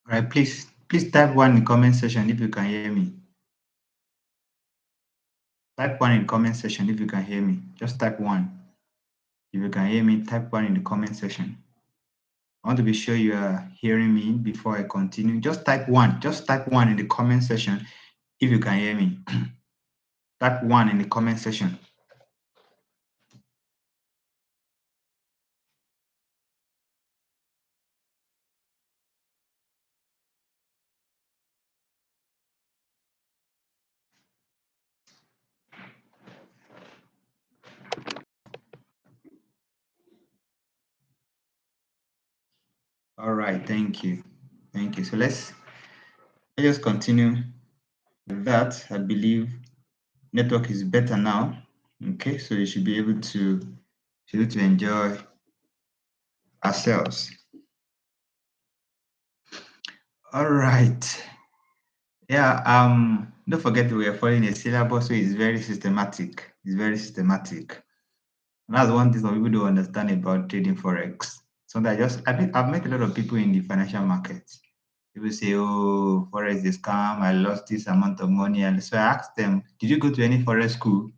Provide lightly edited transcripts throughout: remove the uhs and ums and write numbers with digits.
All right, please type one in the comment section if you can hear me. Type one in the comment section if you can hear me. Just type one. If you can hear me, type one in the comment section. I want to be sure you are hearing me before I continue. Just type one. Just type one in the comment section if you can hear me. Type one in the comment section. All right, thank you. Thank you. So let's just continue with that. I believe network is better now. Okay, so you should be able to enjoy ourselves. All right. Yeah, don't forget we are following a syllabus, so it's very systematic. It's very systematic. And that's one thing some people don't understand about trading forex. So that I've met a lot of people in the financial markets. People say, "Oh, forex is scam. I lost this amount of money." And so I asked them, "Did you go to any forex school?"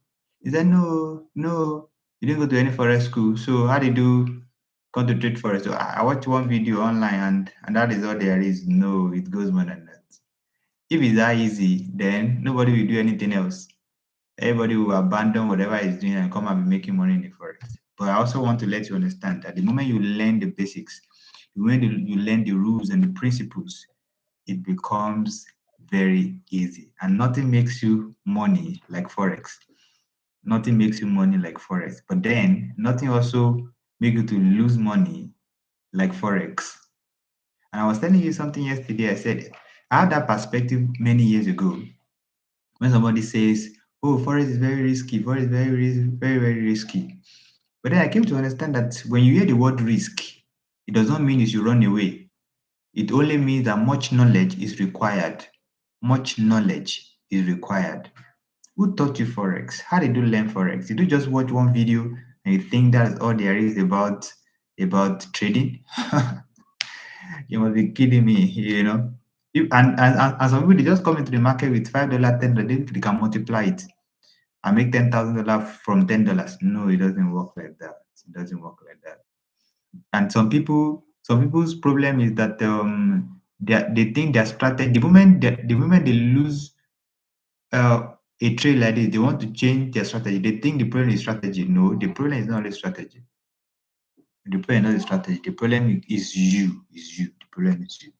He said, "No, you didn't go to any forex school. So how did you come to trade forex?" So I watched one video online, and that is all there is. No, it goes more than that. If it's that easy, then nobody will do anything else. Everybody will abandon whatever he's doing and come and be making money in the forex. But I also want to let you understand that the moment you learn the basics, the moment you learn the rules and the principles, it becomes very easy. And nothing makes you money like forex. Nothing makes you money like forex. But then nothing also makes you to lose money like forex. And I was telling you something yesterday. I said I had that perspective many years ago. When somebody says, "Oh, forex is very risky, forex is very risky." But then I came to understand that when you hear the word risk, it does not mean you should run away. It only means that much knowledge is required. Much knowledge is required. Who taught you forex? How did you learn forex? Did you just watch one video and you think that's all there is about trading? You must be kidding me, you know. And some people they just come into the market with $5, $10, they can multiply it and make $10,000 from $10. No, it doesn't work like that. It doesn't work like that. And some people's problem is that they think their strategy. The moment they lose a trade like this, they want to change their strategy. They think the problem is strategy. No, the problem is not the strategy. The problem is not the strategy. The problem is you. Is you. The problem is you.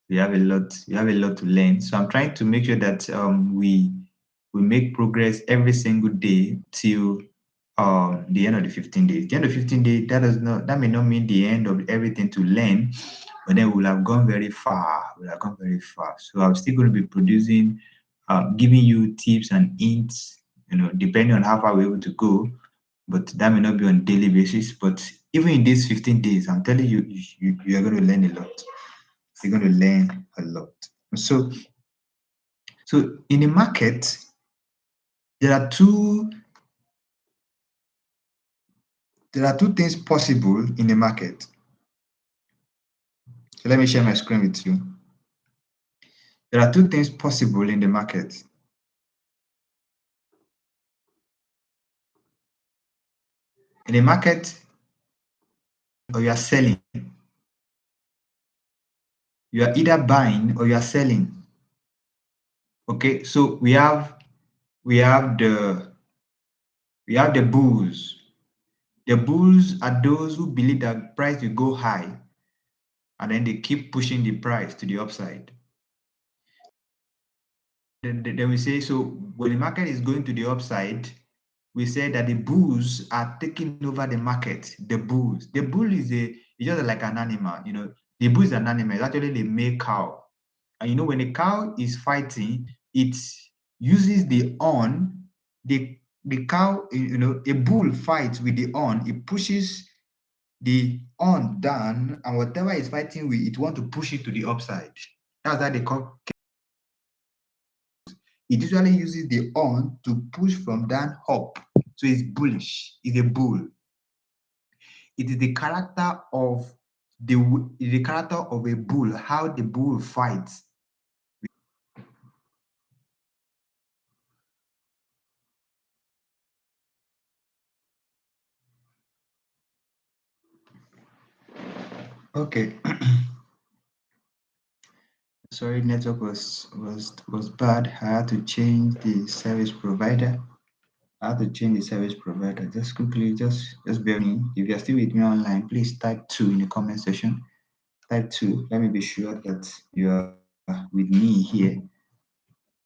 You have a lot to learn. So I'm trying to make sure that we make progress every single day till the end of the 15 days. The end of 15 days, that may not mean the end of everything to learn, but then we'll have gone very far. We'll have gone very far. So I'm still going to be producing, giving you tips and hints, depending on how far we're able to go. But that may not be on daily basis. But even in these 15 days, I'm telling you, you're going to learn a lot. You're going to learn a lot. So, so in the market, there are two things possible in the market. So let me share my screen with you. There are two things possible in the market. In the market, or you are selling. You are either buying or you are selling. Okay, so we have the bulls. The bulls are those who believe that price will go high, and then they keep pushing the price to the upside. Then we say, so when the market is going to the upside, we say that the bulls are taking over the market. The bulls. The bull is just like an animal. The bull is an animal. It's actually the male cow. And when a cow is fighting, it uses the horn. The cow, a bull fights with the horn. It pushes the horn down, and whatever it's fighting with, it want to push it to the upside. That's how they call. It usually uses the horn to push from down up. So it's bullish. It's a bull. It is the character of a bull, how the bull fights. Okay. Sorry, network was bad. I had to change the service provider. Just quickly, just bear with me. If you're still with me online, please type 2 in the comment section. Type 2. Let me be sure that you are with me here.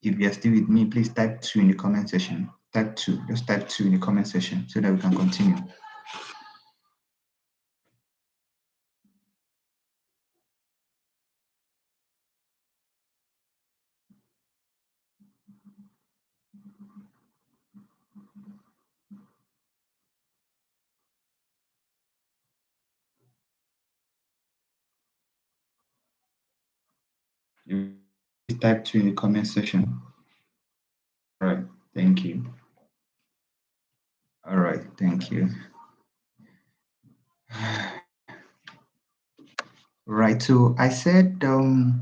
If you're still with me, please type 2 in the comment section. Type 2. Just type 2 in the comment section so that we can continue. You type 2 in the comment section. All right. Thank you. All right. Thank you. Right. So I said, so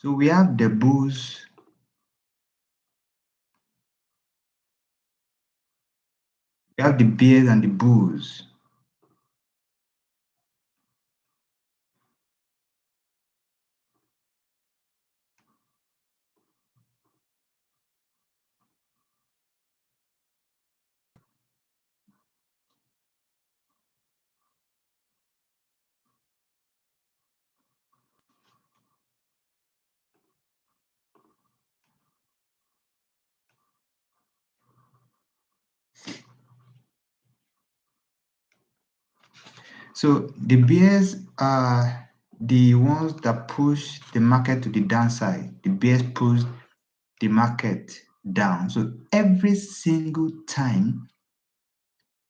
we have the bulls. We have the bears and the bulls. So the bears are the ones that push the market to the downside. The bears push the market down. So every single time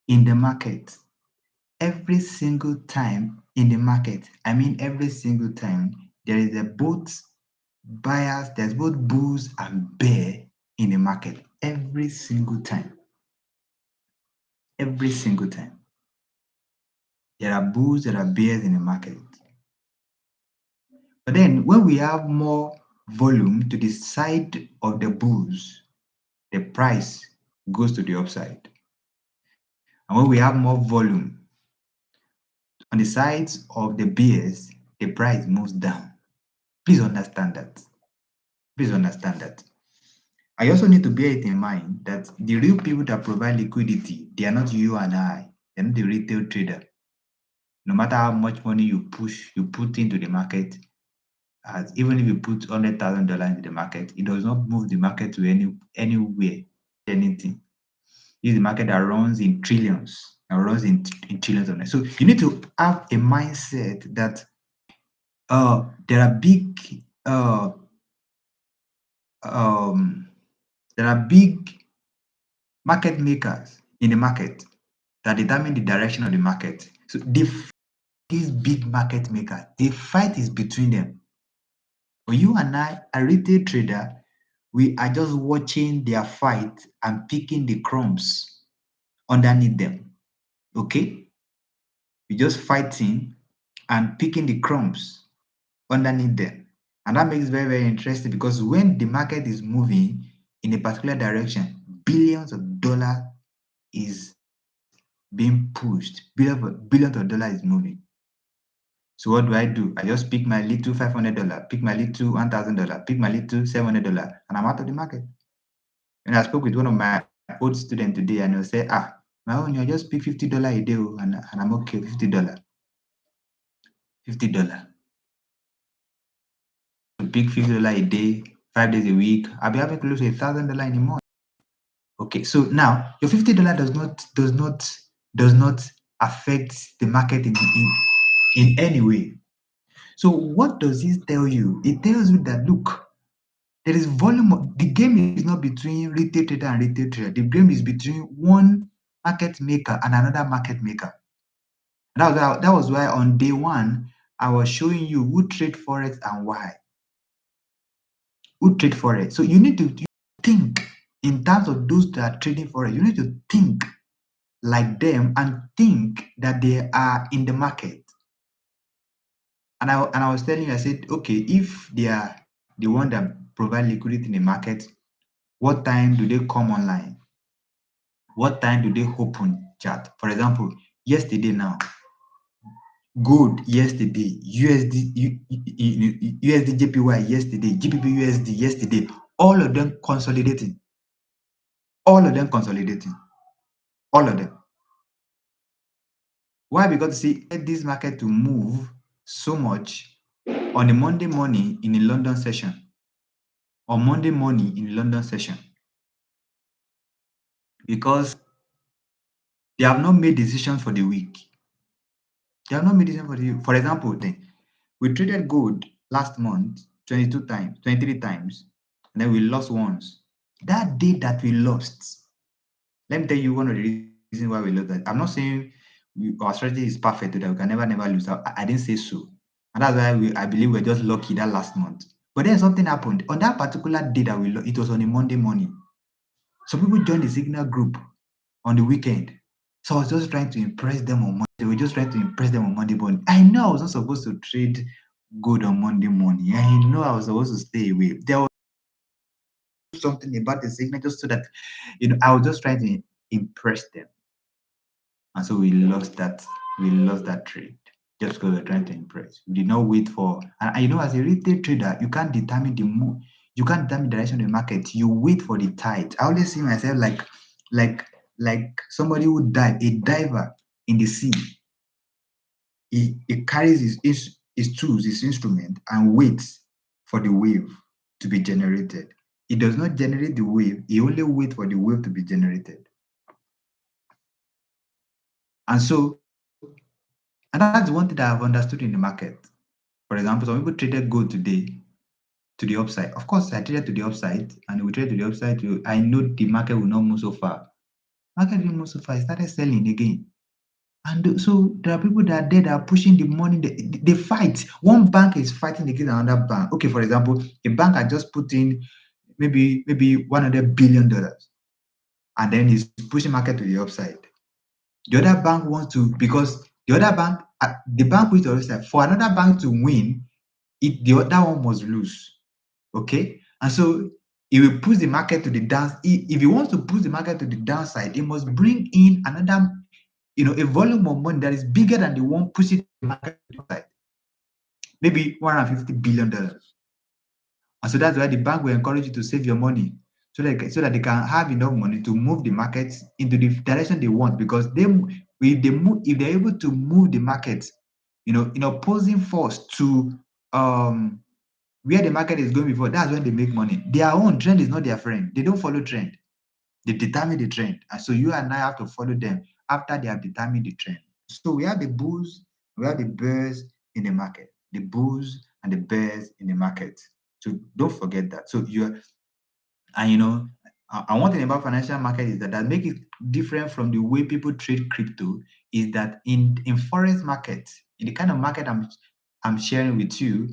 in the market, every single time in the market, I mean every single time, there is both buyers, there's both bulls and bear in the market. Every single time. Every single time. There are bulls, there are bears in the market. But then when we have more volume to the side of the bulls, the price goes to the upside. And when we have more volume on the sides of the bears, the price moves down. Please understand that. Please understand that. I also need to bear it in mind that the real people that provide liquidity, they are not you and I. They're not the retail trader. No matter how much money you put into the market, as even if you put $100,000 into the market, it does not move the market to anywhere, anything. This is the market that runs in trillions. and runs in trillions of naira. So you need to have a mindset that there are big um, there are big market makers in the market that determine the direction of the market. So these big market makers, the fight is between them. For you and I, a retail trader, we are just watching their fight and picking the crumbs underneath them. Okay? We're just fighting and picking the crumbs underneath them. And that makes it very, very interesting because when the market is moving in a particular direction, billions of dollars is being pushed, billions of dollars is moving. So what do? I just pick my little $500, pick my little $1,000, pick my little $700, and I'm out of the market. And I spoke with one of my old students today, and he'll say, my own, you just pick $50 a day, and I'm okay, $50. $50. To pick $50 a day, 5 days a week, I'll be having close to $1,000 in a month. Okay, so now your $50 does not affect the market in any way. So what does this tell you? It tells you that look, there is volume. The game is not between retail trader and retail trader. The game is between one market maker and another market maker. That was why on day one I was showing you who trade forex and why. Who trade forex? So you need to think in terms of those that are trading forex. You need to think like them and think that they are in the market. And I was telling you, I said, okay, if they are the one that provide liquidity in the market, what time do they come online? What time do they open chat? For example, yesterday now, gold yesterday, USD JPY yesterday, GBP USD yesterday, all of them consolidating. All of them consolidating. All of them. Why? Because see, this market to move so much on a Monday morning in a London session. On Monday morning in a London session. Because they have not made decisions for the week. They have not made decisions for the week. For example, we traded gold last month 22 times, 23 times, and then we lost once. That day that we lost, let me tell you one of the reasons why we lost that. I'm not saying our strategy is perfect, that we can never lose. I didn't say so. And that's why I believe we're just lucky that last month. But then something happened. On that particular day that we lost, it was on a Monday morning. Some people joined the signal group on the weekend. So I was just trying to impress them on Monday. We were just trying to impress them on Monday morning. I know I was not supposed to trade good on Monday morning. I know I was supposed to stay away. There was something about the signal just so that I was just trying to impress them. And so we lost that trade just because we are trying to impress. We did not wait for and as a retail trader, you can't determine the move, you can't determine the direction of the market. You wait for the tide. I always see myself like somebody who dive, a diver in the sea. He carries his tools, his instrument, and waits for the wave to be generated. He does not generate the wave, he only waits for the wave to be generated. And that's one thing that I've understood in the market. For example, some people traded gold today to the upside. Of course, I traded to the upside, and we traded to the upside. I know the market will not move so far. Market didn't move so far. I started selling again. And so there are people that are there that are pushing the money. They fight. One bank is fighting against another bank. Okay, for example, a bank had just put in maybe $100 billion, and then he's pushing market to the upside. The other bank wants to, because the other bank, the bank with the other side, for another bank to win, the other one must lose. Okay, and so he will push the market to the down. If he wants to push the market to the downside, he must bring in another, a volume of money that is bigger than the one pushing the market to the downside. Maybe $150 billion. And so that's why the bank will encourage you to save your money so that they can have enough money to move the markets into the direction they want. Because if they're able to move the market, in opposing force to where the market is going before, that's when they make money. Their own trend is not their friend. They don't follow trend. They determine the trend. And so you and I have to follow them after they have determined the trend. So we have the bulls, we have the bears in the market, the bulls and the bears in the market. So don't forget that. So you're, and and one thing about financial market is that make it different from the way people trade crypto is that in forex market, in the kind of market I'm sharing with you,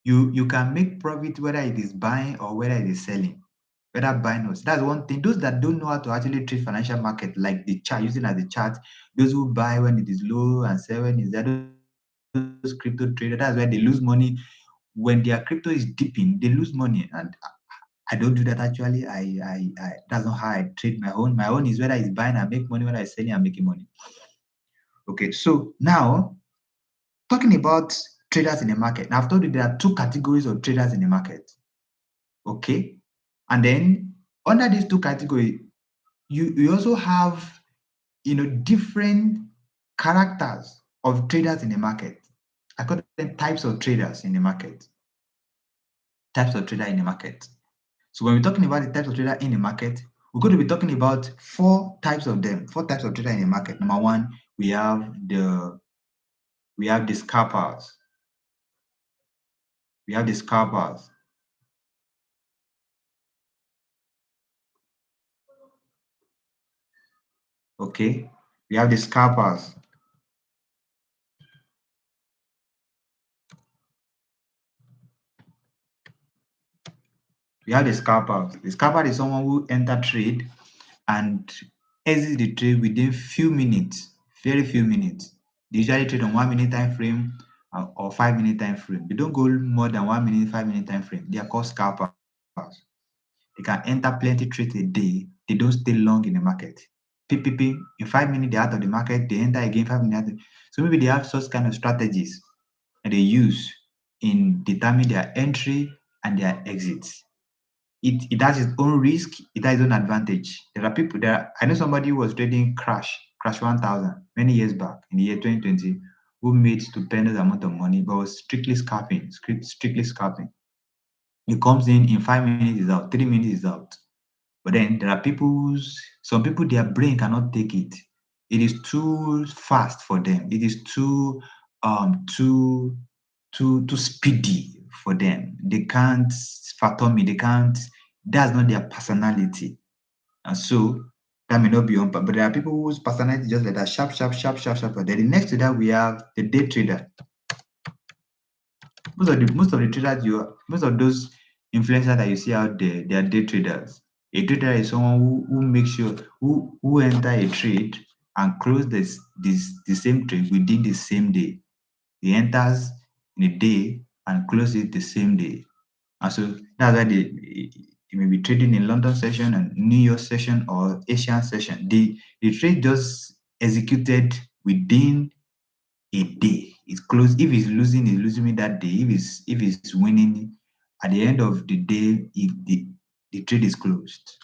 you can make profit whether it is buying or whether it is selling, whether buying or that's one thing. Those that don't know how to actually trade financial market, like the chart, using as a chart, those who buy when it is low and sell when it's there, those crypto traders, that's where they lose money. When their crypto is dipping, they lose money. And I don't do that actually. I that's not how I trade my own. My own is whether it's buying, I make money, whether it's selling, I'm making money. Okay, so now talking about traders in the market. Now I've told you there are two categories of traders in the market. Okay, and then under these two categories, you also have different characters of traders in the market. I call them types of traders in the market. Types of trader in the market. So when we're talking about the types of trader in the market, we're going to be talking about four types of them. Four types of trader in the market. Number one, we have the scalpers. We have the scalpers. Okay, we have the scalpers. We have the scalpers. The scalper is someone who enter trade and exit the trade within few minutes, very few minutes. They usually trade on 1 minute time frame or 5 minute time frame. They don't go more than 1 minute, 5 minute time frame. They are called scalpers. They can enter plenty trades a day. They don't stay long in the market. PPP, in 5 minutes, they're out of the market. They enter again 5 minutes. So maybe they have such kind of strategies that they use in determining their entry and their exits. It has its own risk, it has its own advantage. There are people there. I know somebody who was trading Crash 1000 many years back in the year 2020, who made stupendous amount of money, but was strictly scalping, strictly scalping. He comes in 5 minutes, is out, 3 minutes is out. But then there are some people, their brain cannot take it. It is too fast for them. It is too speedy for them. They can't fathom it. They can't. That's not their personality. And so that may not be on. But there are people whose personality is just like that, sharp, sharp, sharp, sharp, sharp. But then the next to that we have the day trader. Most of those influencers that you see out there, they are day traders. A trader is someone who makes sure who enter a trade and close the same trade within the same day. He enters in a day and closes it the same day. And so that's why they may be trading in London session and New York session or Asian session. The trade just executed within a day. It's closed. If he's losing me that day. If he's winning, at the end of the day, the trade is closed.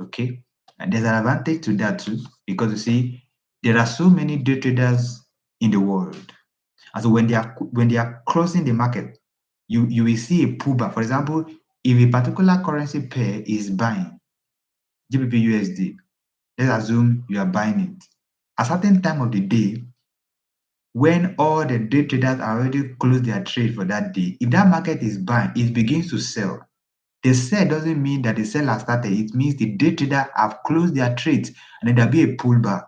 Okay, and there's an advantage to that too, because you see, there are so many day traders in the world, and so when they are crossing the market, you will see a pullback. For example, if a particular currency pair is buying GBP USD, let's assume you are buying it. A certain time of the day, when all the day traders are already closed their trade for that day, if that market is buying, it begins to sell. The sell doesn't mean that the sell has started. It means the day trader have closed their trades and then there'll be a pullback.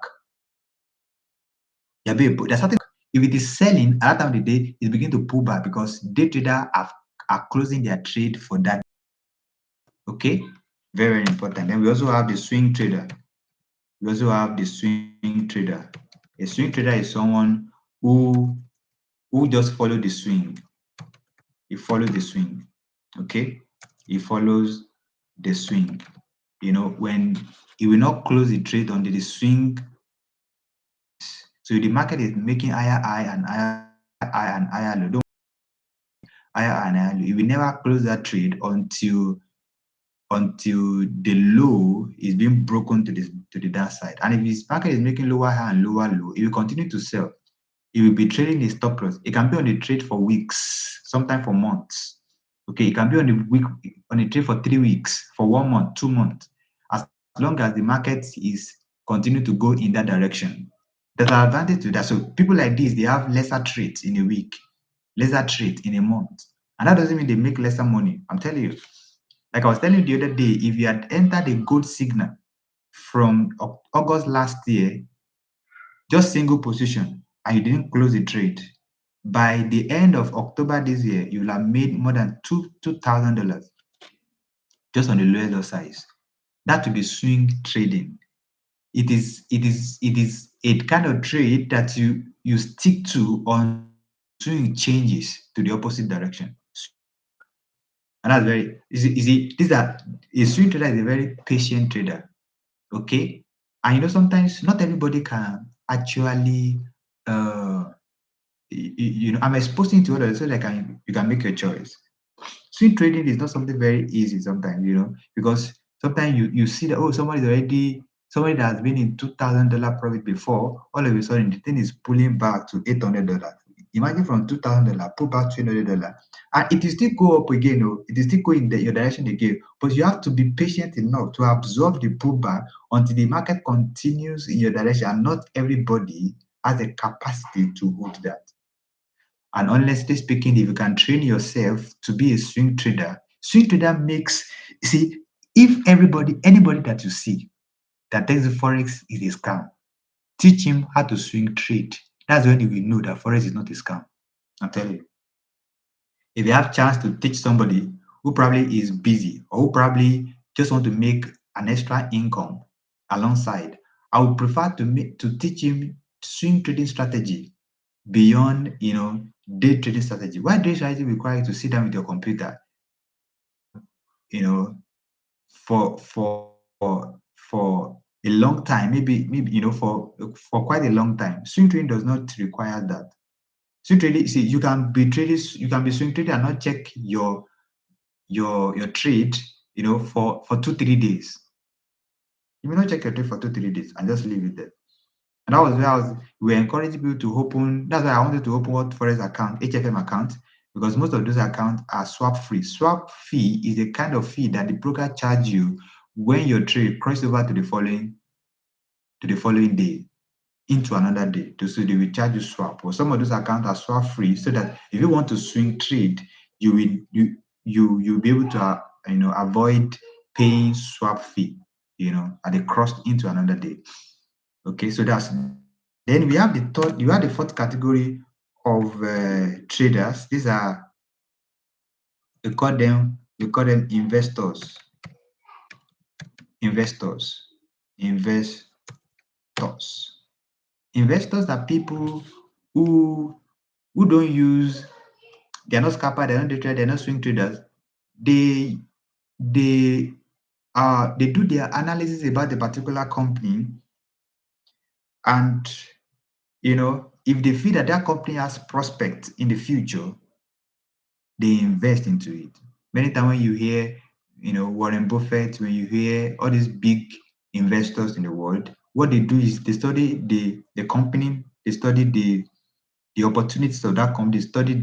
There's something. If it is selling at that time of the day, it begins to pull back because day trader are closing their trade for that. Okay, very, very important. Then we also have the swing trader. We also have the swing trader. A swing trader is someone who just follow the swing. He follows the swing. Okay, he follows the swing. When he will not close the trade until the swing. So the market is making higher high and higher low. Higher and higher low. You will never close that trade until the low is being broken to the downside. And if his market is making lower high and lower low, it will continue to sell. It will be trading the stop loss. It can be on the trade for weeks, sometimes for months. Okay, it can be on the trade for 3 weeks, for 1 month, 2 months. As long as the market is continue to go in that direction. There's an advantage to that. So people like this, they have lesser trades in a week, lesser trades in a month. And that doesn't mean they make lesser money. I'm telling you. Like I was telling you the other day, if you had entered a gold signal from August last year, just single position, and you didn't close the trade, by the end of October this year, you will have made more than $2,000 just on the lower size. That will be swing trading. It is a kind of trade that you stick to until the swing changes to the opposite direction. And that's very easy. These are a swing trader is a very patient trader. Okay. And sometimes not everybody can actually I'm exposing to others so that you can make your choice. Swing trading is not something very easy sometimes, because sometimes you see that, oh, somebody that has been in $2,000 profit before, all of a sudden the thing is pulling back to $800. Imagine from $2,000 pull back to $800, and it will still go up again. Oh, it will still go in your direction again, but you have to be patient enough to absorb the pullback until the market continues in your direction. And not everybody has the capacity to hold that. And honestly speaking, if you can train yourself to be a swing trader makes, see, if anybody that you see that takes the forex is a scam, teach him how to swing trade. That's when you will know that forex is not a scam. I'm telling you. If you have chance to teach somebody who probably is busy or who probably just want to make an extra income alongside, I would prefer to teach him swing trading strategy beyond day trading strategy. Why day strategy requires you to sit down with your computer, you know, for a long time, maybe for quite a long time. Swing trading does not require that. Swing trading, see, you can be swing trading and not check your trade, for 2 3 days. You may not check your trade for 2 3 days and just leave it there. And that was where we were encouraging people to open. That's why I wanted to open what Forex account, HFM account, because most of those accounts are swap free. Swap fee is a kind of fee that the broker charge you when your trade crosses over to the following day, into another day. So they will charge you swap. Or some of those accounts are swap free, so that if you want to swing trade, you will you'll be able to avoid paying swap fee, at the cross into another day. Okay, so that's then we have the fourth category of traders. These are we call them investors. Investors. Investors. Investors are people who don't use, they're not scalper, they're not day traders, they're not swing traders. They they they do their analysis about the particular company, and if they feel that that company has prospects in the future, they invest into it. Many times when you hear, Warren Buffett, when you hear all these big investors in the world, what they do is they study the company, they study the opportunities of that company, they study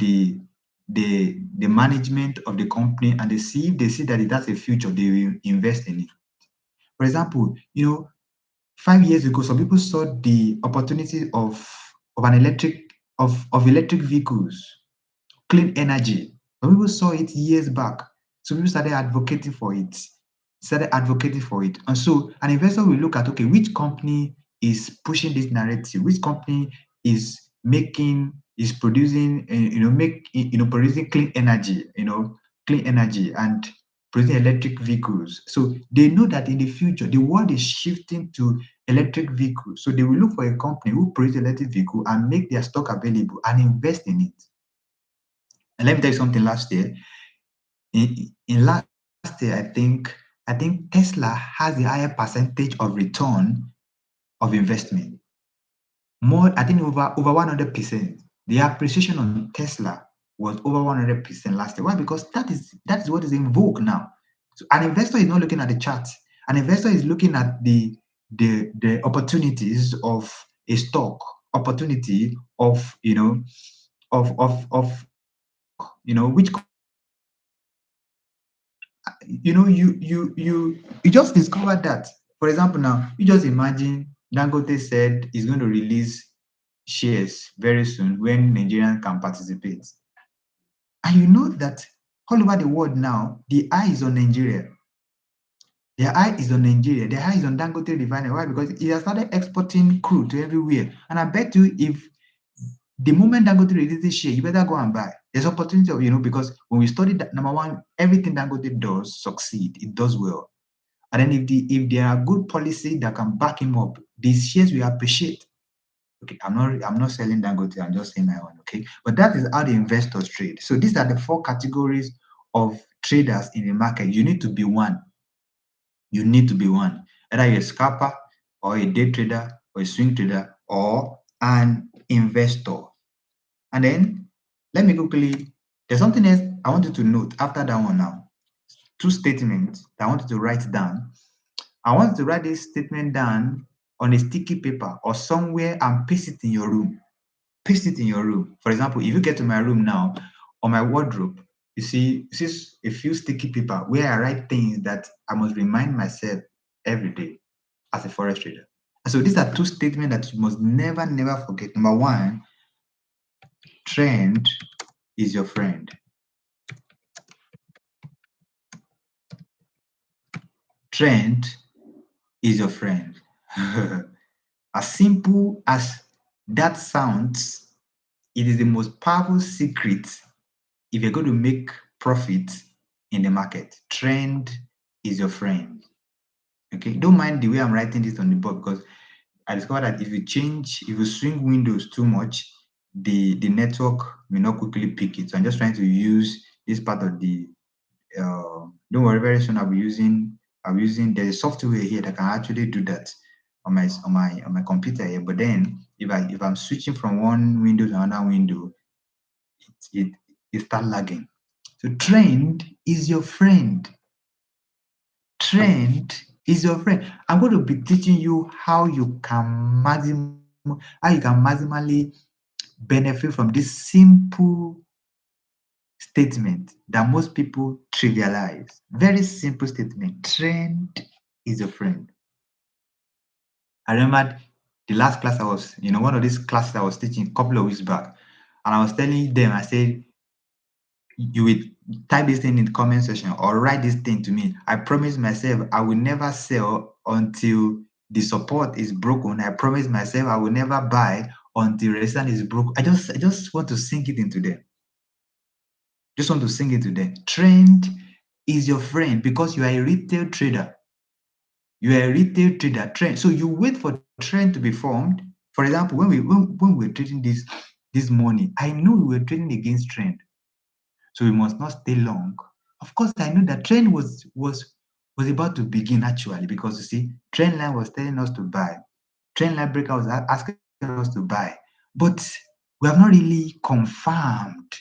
the management of the company, and they see if they see that it has a future, they will invest in it. For example, 5 years ago, some people saw the opportunity of an electric vehicles, clean energy. Some people saw it years back. So people started advocating for it. And so an investor will look at, okay, which company is pushing this narrative? Which company is producing, producing clean energy and producing electric vehicles. So they know that in the future, the world is shifting to electric vehicles. So they will look for a company who produces electric vehicle and make their stock available and invest in it. And let me tell you something. Last year, in last year, I think Tesla has the higher percentage of return of investment. More, I think over 100%. The appreciation on Tesla was over 100% last year. Why? Because that is what is in vogue now. So an investor is not looking at the chart. An investor is looking at the opportunities of a stock, opportunity of of a stock, which you just discovered that. For example, now you just imagine Dangote said he's going to release shares very soon when Nigerians can participate. And you know that all over the world now, the eye is on Nigeria. Their eye is on Nigeria. Their eye is on Dangote refinery. Why? Because he has started exporting crude to everywhere. And I bet you, if the moment Dangote releases share, you better go and buy. There's opportunity of, because when we study that, number one, everything Dangote does succeed. It does well. And then if there are good policy that can back him up, these shares will appreciate. Okay, I'm not selling Dangote, I'm just saying my own, okay? But that is how the investors trade. So these are the 4 categories of traders in the market. You need to be one. You need to be one. Either you're a scalper or a day trader or a swing trader or an investor. And then let me quickly, there's something else I want you to note after that one now. 2 statements that I want you to write down. I want you to write this statement down on a sticky paper or somewhere and paste it in your room. Paste it in your room. For example, if you get to my room now, on my wardrobe, you see a few sticky paper where I write things that I must remind myself every day as a forex trader. And so these are 2 statements that you must never, never forget. Number 1, trend is your friend. Trend is your friend. As simple as that sounds, it is the most powerful secret if you're going to make profit in the market. Trend is your friend. Okay, don't mind the way I'm writing this on the board, because I discovered that if you swing windows too much, the network may not quickly pick it. So I'm just trying to use this part of the don't worry, very soon I'll be using there's a software here that can actually do that on my computer here. But then if I'm switching from one window to another window, it start lagging. So trend is your friend. Trend is your friend. I'm going to be teaching you how you can maximally benefit from this simple statement that most people trivialize. Very simple statement. Trend is your friend. I remember the last class one of these classes I was teaching a couple of weeks back, and I was telling them, I said, you will type this thing in the comment section or write this thing to me. I promise myself I will never sell until the support is broken. I promise myself I will never buy until resistance is broken. I just want to sink it into them. Just want to sink it to them. Trend is your friend because you are a retail trader. You are a retail trader. Trend. So you wait for trend to be formed. For example, when we were trading this morning, I knew we were trading against trend. So we must not stay long. Of course, I knew that trend was about to begin actually, because you see, trend line was telling us to buy. Trend line breaker was asking us to buy. But we have not really confirmed.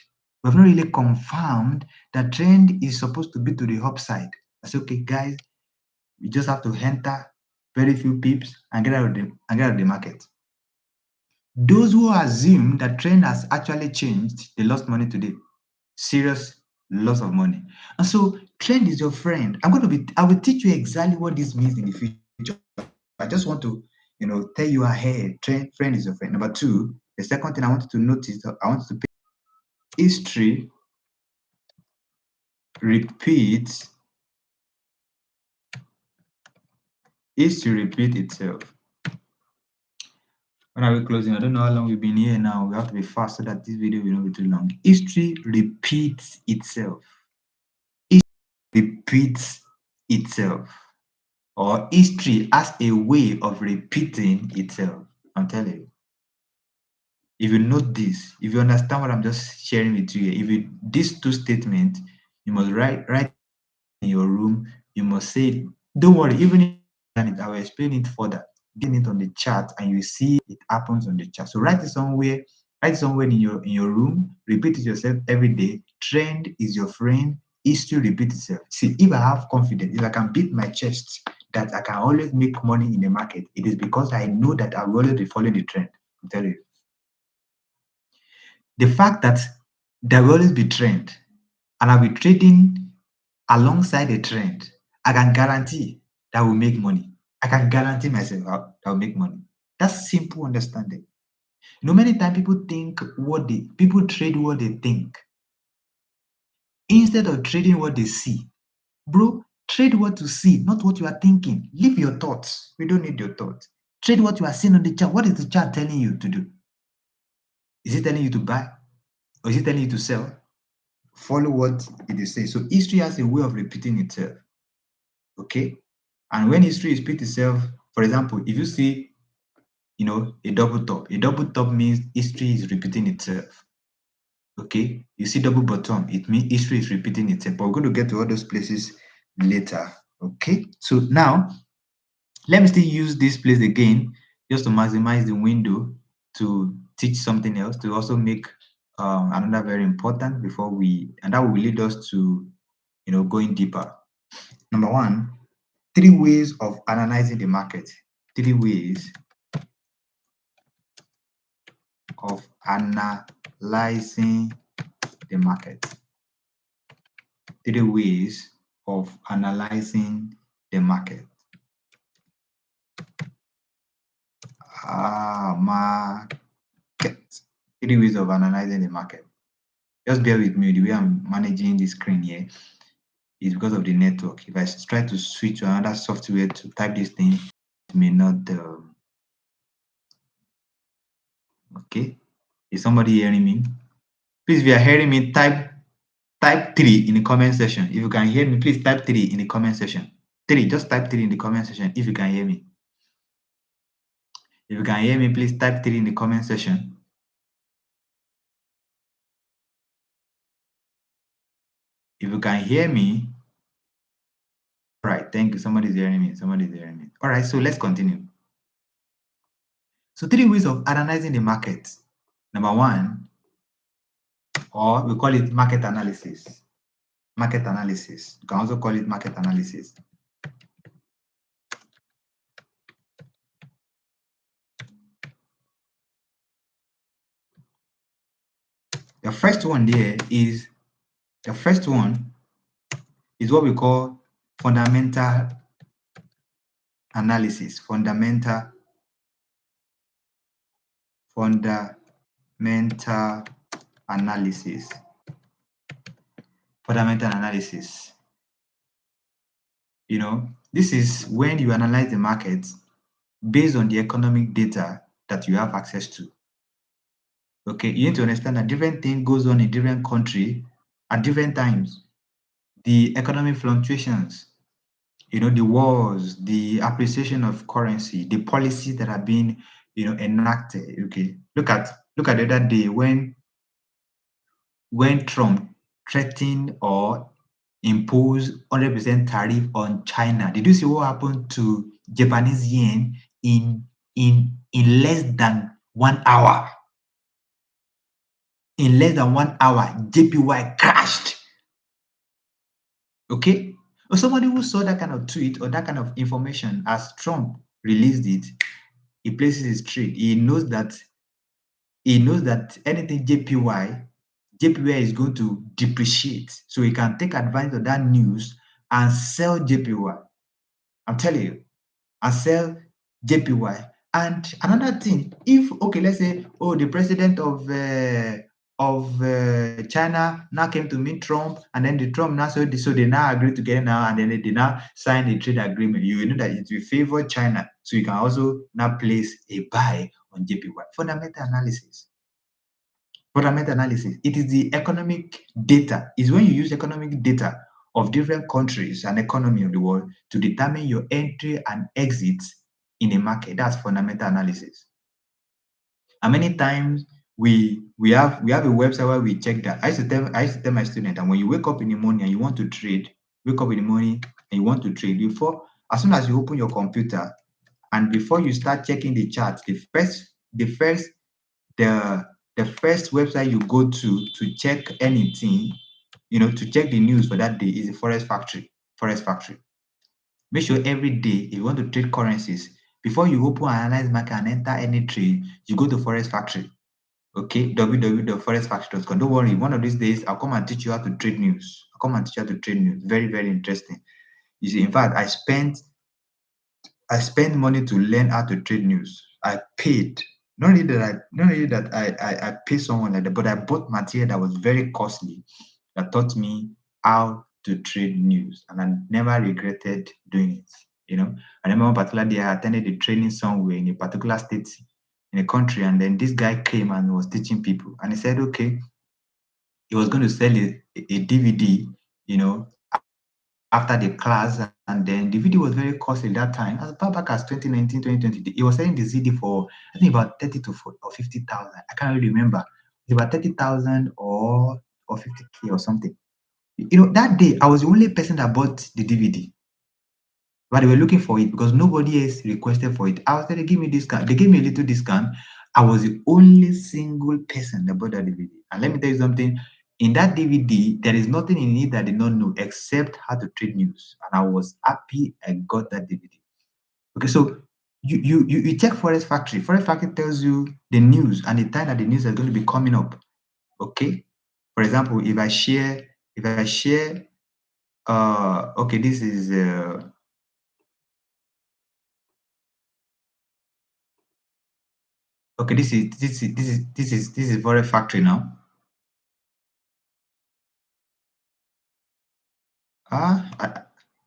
We have not really confirmed that trend is supposed to be to the upside. I said, okay, guys, we just have to enter very few pips and get out of the market. Those who assume that trend has actually changed, they lost money today. Serious loss of money. And so trend is your friend. I will teach you exactly what this means in the future. I just want to, tell you ahead. Friend is your friend. Number 2, the second thing I wanted to notice, I wanted to pay history repeats. History repeat itself. When are we closing? I don't know how long we've been here now. We have to be fast so that this video will not be too long. History repeats itself. History repeats itself. Or history has a way of repeating itself. I'm telling you. If you note this, if you understand what I'm just sharing with you, these 2 statements, you must write in your room. You must say it. Don't worry, even if I will explain it further. Get it on the chart, and you see it happens on the chart. So write it somewhere. Write it somewhere in your room. Repeat it yourself every day. Trend is your friend. History repeat itself. See, if I have confidence, if I can beat my chest that I can always make money in the market, it is because I know that I will always be following the trend. I'm telling you. The fact that there will always be trend, and I'll be trading alongside a trend, I can guarantee that will make money. I can guarantee myself I'll make money. That's simple understanding. Many times people think people trade what they think instead of trading what they see. Bro, trade what you see, not what you are thinking. Leave your thoughts. We don't need your thoughts. Trade what you are seeing on the chart. What is the chart telling you to do? Is it telling you to buy? Or is it telling you to sell? Follow what it is saying. So history has a way of repeating itself. Okay? And when history repeats itself, for example, if you see, a double top means history is repeating itself. Okay? You see double bottom, it means history is repeating itself. But we're going to get to all those places later. Okay? So now, let me still use this place again just to maximize the window to teach something else, to also make another very important and that will lead us to, going deeper. Number one, 3 ways of analyzing the market. 3 ways of analyzing the market. 3 ways of analyzing the market. Market. 3 ways of analyzing the market. Just bear with me. The way I'm managing the screen here is because of the network. If I try to switch to another software to type this thing, it may not. Okay. Is somebody hearing me? Please, if you are hearing me, type 3 in the comment section. If you can hear me, please type 3 in the comment section. Just type 3 in the comment section if you can hear me. If you can hear me, please type 3 in the comment section. If you can hear me, all right, thank you. Somebody's hearing me. All right, so let's continue. So 3 ways of analyzing the market. Number one, or we call it market analysis. Market analysis. You can also call it market analysis. The first one is what we call fundamental analysis. Fundamental analysis. Fundamental analysis. This is when you analyze the market based on the economic data that you have access to. Okay, you need to understand that different thing goes on in different country at different times. The economic fluctuations, the wars, the appreciation of currency, the policies that are being, enacted. Okay, look at the other day when Trump threatened or imposed 100% tariff on China. Did you see what happened to Japanese yen in less than 1 hour? In less than 1 hour, JPY crashed. Okay? Or somebody who saw that kind of tweet or that kind of information as Trump released it, he places his trade. He knows that anything JPY is going to depreciate. So he can take advantage of that news and sell JPY. I'm telling you, and sell JPY. And another thing, if let's say, the president of China now came to meet Trump, and then the Trump now so they now agree together now, and then they now sign a trade agreement. You know that it will favor China, so you can also now place a buy on JPY. Fundamental analysis. Fundamental analysis. It is the economic data. Is when you use economic data of different countries and economy of the world to determine your entry and exit in a market. That's fundamental analysis. And many times we have a website where we check that. I used to tell my students, and when you wake up in the morning and you want to trade, as soon as you open your computer and before you start checking the charts, the first website you go to check anything, to check the news for that day is the Forex Factory. Make sure every day, if you want to trade currencies, before you open and analyze market and enter any trade, you go to Forex Factory. Okay, www.forexfactory.com. Don't worry, one of these days I'll come and teach you how to trade news. Very, very interesting. You see, in fact, I spent I spent money to learn how to trade news. I paid. Not only that I paid someone like that, but I bought material that was very costly that taught me how to trade news, and I never regretted doing it. I remember one particular day I attended a training somewhere in a particular state in a country, and then this guy came and was teaching people, and he said, okay, he was going to sell a DVD, after the class, and then the video was very costly that time. As far back as 2019, 2020, he was selling the CD for I think about 30 to 40 or 50,000. I can't really remember. It's about 30,000 or 50K or something. That day I was the only person that bought the DVD. But they were looking for it because nobody else requested for it. I was telling, give me discount. They gave me a little discount. I was the only single person that bought that DVD. And let me tell you something. In that DVD, there is nothing in it that I did not know except how to trade news. And I was happy I got that DVD. Okay, so you check Forex Factory. Forex Factory tells you the news and the time that the news is going to be coming up. Okay. For example, if I share okay, this is okay, this is Forex Factory now.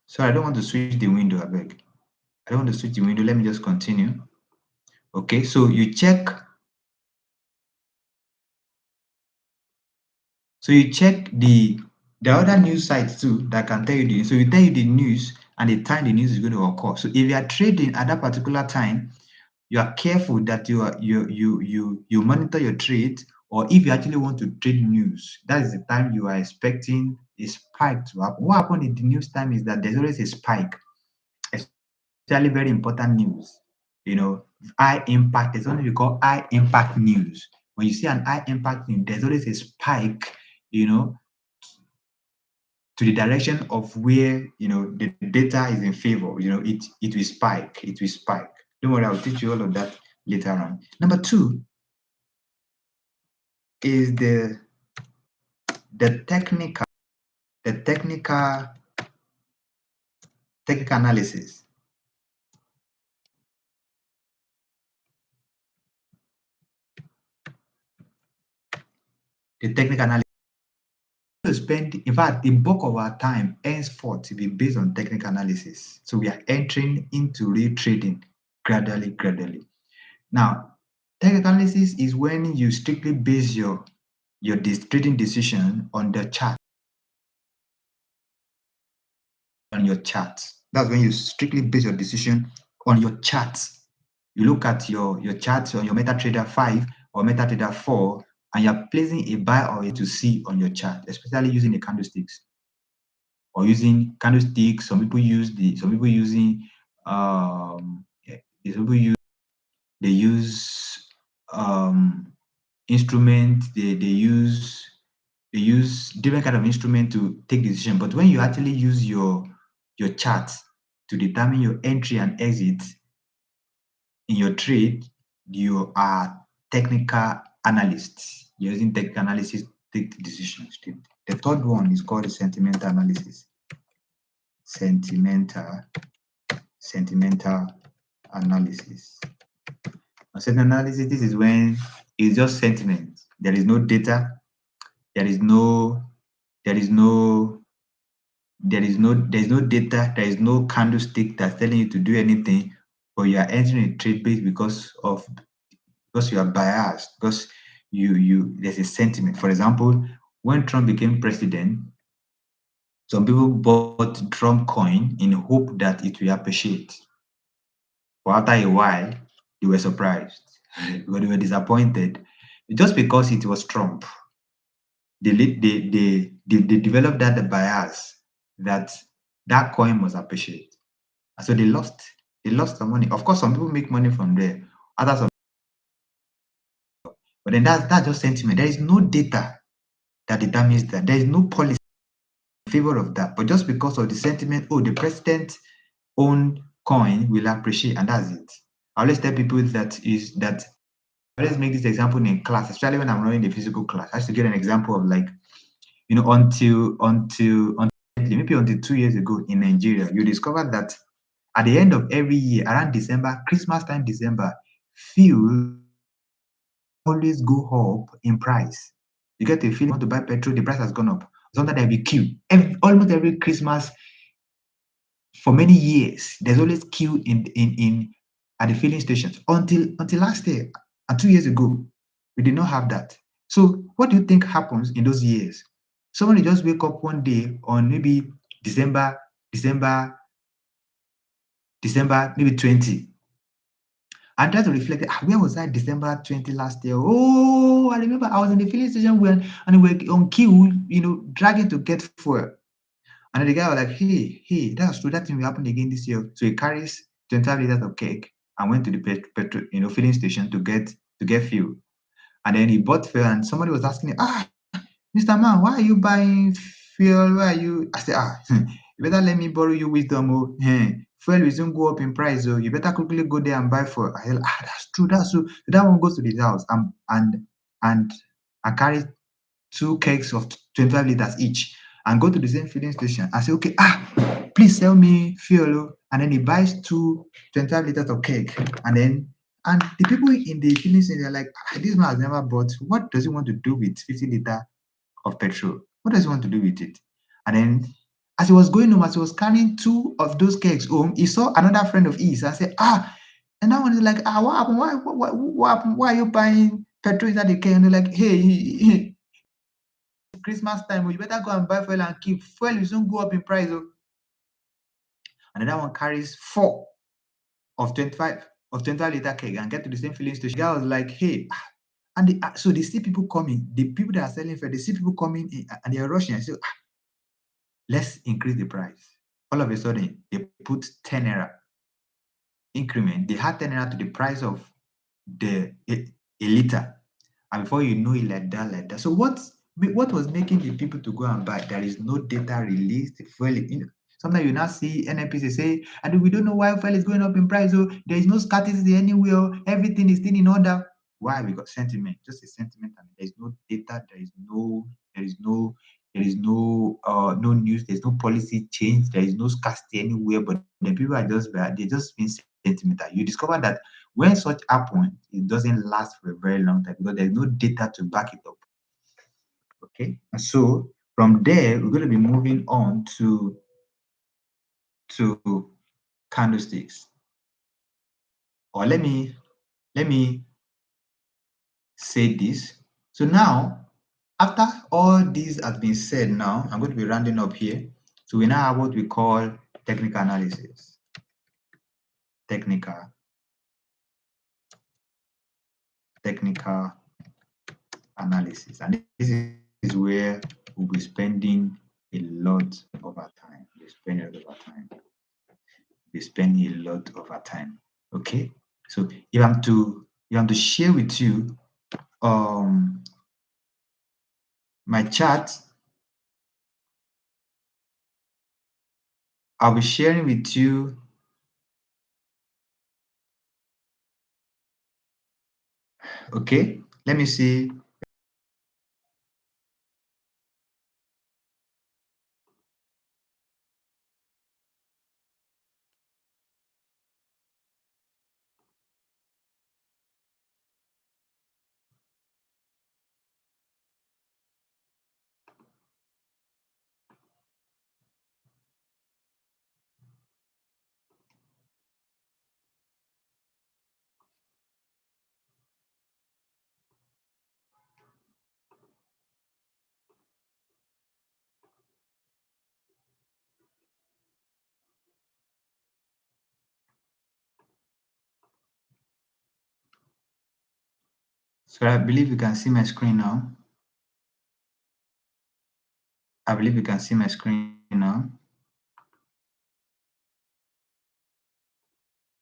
Sorry, I don't want to switch the window, I beg. I don't want to switch the window. Let me just continue. Okay, so you check. So you check the other news sites too that can tell you the. So you tell you the news and the time the news is going to occur. So if you are trading at that particular time, you are careful that you monitor your trade, or if you actually want to trade news, that is the time you are expecting a spike to happen. What happened in the news time is that there's always a spike, especially very important news. High impact. There's something we call high impact news. When you see an high impact news, there's always a spike, to the direction of where the data is in favor. It will spike. It will spike. Don't worry, I'll teach you all of that later on. Number two is the technical analysis. The technical analysis. To spend, in fact, the bulk of our time henceforth to be based on technical analysis. So we are entering into real trading gradually. Now, technical analysis is when you strictly base your trading decision on the chart. On your chart. That's when you strictly base your decision on your chart. You look at your charts on your MetaTrader 5 or MetaTrader 4, and you're placing a buy or a to see on your chart, especially using the candlesticks. Or using candlesticks. Some people using some people use instrument, they use different kind of instrument to take decision. But when you actually use your chart to determine your entry and exit in your trade, you are technical analysts. You're using technical analysis to take decisions. The third one is called the sentimental analysis. Sentimental analysis. Sentiment analysis, this is when it's just sentiment. There is no data. There's no data. There is no candlestick that's telling you to do anything, but you are entering a trade base because you are biased, because there's a sentiment. For example, when Trump became president, some people bought Trump coin in hope that it will appreciate. But after a while, they were surprised because they were disappointed just because it was Trump. They developed that bias that coin must appreciate. And so they lost some money. Of course, some people make money from there. Others, but then that's just sentiment. There is no data that determines that. There is no policy in favor of that. But just because of the sentiment, the president owned coin will appreciate, and that's it. I always tell people let's make this example in class, especially when I'm running the physical class. I have to get an example of until maybe until 2 years ago in Nigeria, you discovered that At the end of every year, around December, Christmas time, December, fuel always go up in price. You get a feeling you want to buy petrol, the price has gone up. Sometimes there'll be queue. Almost every Christmas for many years, there's always queue in at the filling stations. Until last year and 2 years ago, we did not have that. So what do you think happens in those years? Somebody just wake up one day on maybe December, December, December, maybe 20. And try to reflect, where was I December 20 last year? Oh, I remember I was in the filling station and we were on queue, dragging to get fuel. And the guy was like, hey, that's true. That thing will happen again this year. So he carries 25 liters of cake and went to the petrol, filling station to get fuel. And then he bought fuel, and somebody was asking him, Mr. Man, why are you buying fuel? Why are you? I said, you better let me borrow you wisdom. Oh, fuel will soon go up in price. So you better quickly go there and buy fuel. I said, that's true. That's true. So that one goes to his house and I carry two kegs of 25 liters each and go to the same filling station and say, okay, please sell me fuel. Oh. And then he buys two 25 liters of cake. And the people in the filling station are like, this man has never bought. What does he want to do with 50 liter of petrol? What does he want to do with it? And then as he was going home, as he was carrying two of those kegs home, he saw another friend of his and said, and that one is like, what happened? What happened? Why are you buying petrol inside the keg? And they're like, hey, Christmas time, you better go and buy fuel and keep. Fuel will soon go up in price. Oh. And that one carries 4 of 25 liter keg and get to the same filling station. The guy was like, hey, and so they see people coming. The people that are selling fuel, they see people coming in, and they're rushing and say, let's increase the price. All of a sudden, they put 10 naira increment. They had 10 naira to the price of a liter. And before you know it, like that. So what was making the people to go and buy? There is no data released. Sometimes you now see NNPC say, and we don't know why fuel is going up in price. So there is no scarcity anywhere. Everything is still in order. Why? Because sentiment, just a sentiment, and there is no data. There is no news. There's no policy change. There is no scarcity anywhere. But the people are just being sentimental. You discover that when such happens, it doesn't last for a very long time because there's no data to back it up. Okay, and so from there we're going to be moving on to candlesticks. Or let me say this. So now, after all this has been said, now I'm going to be rounding up here. So we now have what we call technical analysis. Technical analysis, and this is where we'll be spending a lot of our time. We'll spend a lot of our time. Okay, so if I'm to share with you my chart, I'll be sharing with you okay. Let me see. So I believe you can see my screen now. I believe you can see my screen now.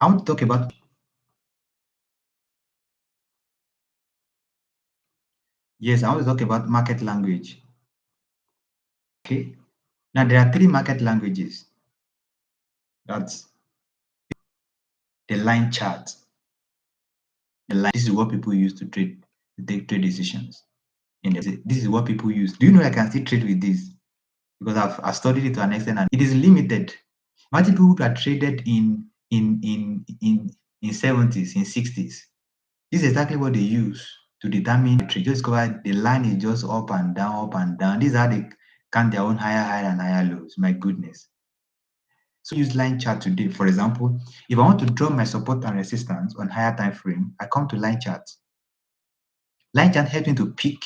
I want to talk about. Yes, I want to talk about market language. Okay. Now there are 3 market languages. That's the line chart. This is what people use to take trade decisions. And this is what people use. Do you know I can still trade with this? Because I've studied it to an extent and it is limited. Imagine people that traded in 70s, in 60s. This is exactly what they use to determine the trade. Just discover the line is just up and down, up and down. This is how they count their own higher and higher lows. My goodness. So use line chart today. For example, if I want to draw my support and resistance on higher time frame, I come to line chart. Line chart help me to pick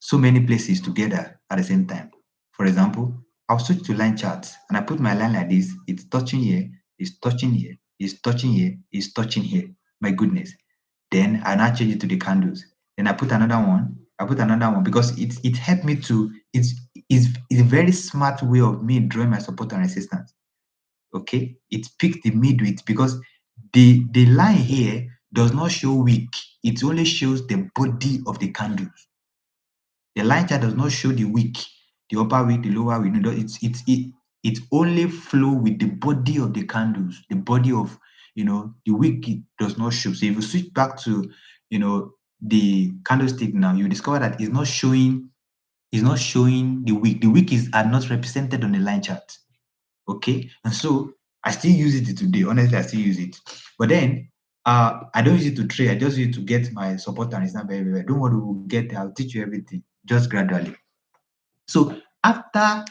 so many places together at the same time. For example, I'll switch to line charts and I put my line like this. It's touching here, it's touching here, it's touching here, it's touching here. My goodness. Then I now change it to the candles. Then I put another one. I put another one because it helped me to it's a very smart way of me drawing my support and resistance. Okay, it picked the midweight because the line here does not show wick, it only shows the body of the candles. The line chart does not show the wick, the upper wick, the lower wick. No, it only flow with the body of the candles, the body of the wick. It does not show. So if you switch back to the candlestick now, you discover that it's not showing the wick. The wick are not represented on the line chart. Okay, and so I still use it today. Honestly, I still use it, but then I don't use it to trade. I just use it to get my support and it's not very well. Don't worry, we'll get there. I'll teach you everything just gradually. So after